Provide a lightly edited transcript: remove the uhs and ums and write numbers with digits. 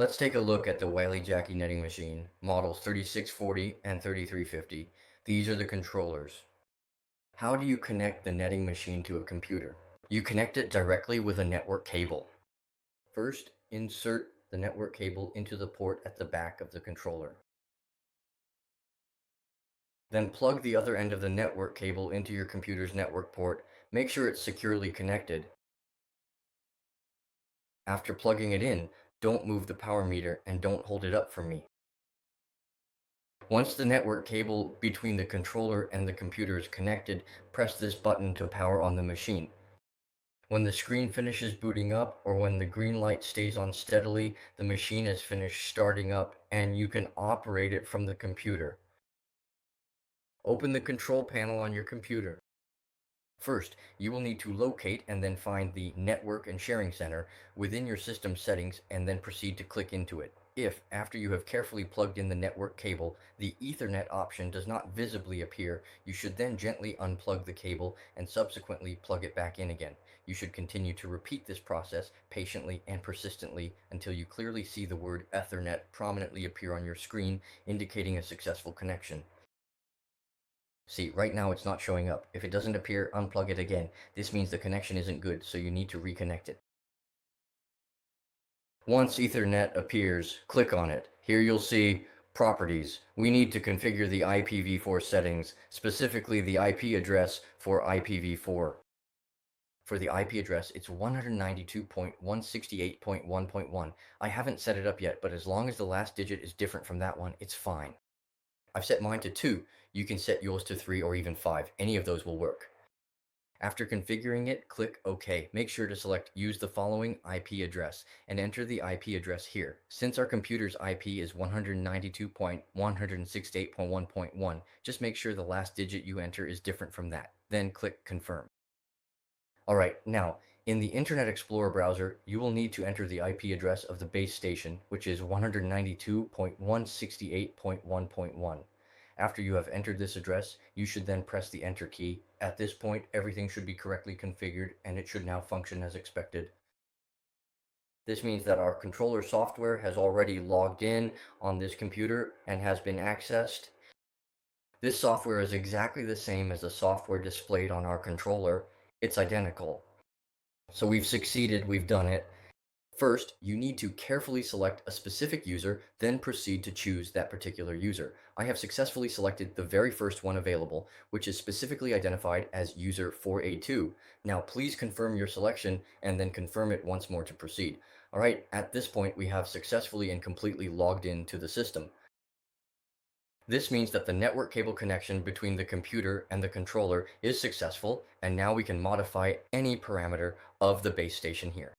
Let's take a look at the Wiley Jackie netting machine, models 3640 and 3350. These are the controllers. How do you connect the netting machine to a computer? You connect it directly with a network cable. First, insert the network cable into the port at the back of the controller. Then plug the other end of the network cable into your computer's network port. Make sure it's securely connected. After plugging it in, don't move the power meter and don't hold it up for me. Once the network cable between the controller and the computer is connected, press this button to power on the machine. When the screen finishes booting up or when the green light stays on steadily, the machine has finished starting up and you can operate it from the computer. Open the control panel on your computer. First, you will need to locate and then find the Network and Sharing Center within your system settings and then proceed to click into it. If, after you have carefully plugged in the network cable, the Ethernet option does not visibly appear, you should then gently unplug the cable and subsequently plug it back in again. You should continue to repeat this process patiently and persistently until you clearly see the word Ethernet prominently appear on your screen, indicating a successful connection. See, right now it's not showing up. If it doesn't appear, unplug it again. This means the connection isn't good, so you need to reconnect it. Once Ethernet appears, click on it. Here you'll see Properties. We need to configure the IPv4 settings, specifically the IP address for IPv4. For the IP address, it's 192.168.1.1. I haven't set it up yet, but as long as the last digit is different from that one, it's fine. I've set mine to 2. You can set yours to 3 or even 5. Any of those will work. After configuring it, click OK. Make sure to select Use the following IP address and enter the IP address here. Since our computer's IP is 192.168.1.1, just make sure the last digit you enter is different from that. Then click Confirm. Alright, now, in the Internet Explorer browser, you will need to enter the IP address of the base station, which is 192.168.1.1. After you have entered this address, you should then press the Enter key. At this point, everything should be correctly configured, and it should now function as expected. This means that our controller software has already logged in on this computer and has been accessed. This software is exactly the same as the software displayed on our controller. It's identical. So we've succeeded, we've done it. First, you need to carefully select a specific user, then proceed to choose that particular user. I have successfully selected the very first one available, which is specifically identified as user 482. Now please confirm your selection and then confirm it once more to proceed. Alright, at this point we have successfully and completely logged into the system. This means that the network cable connection between the computer and the controller is successful, and now we can modify any parameter of the base station here.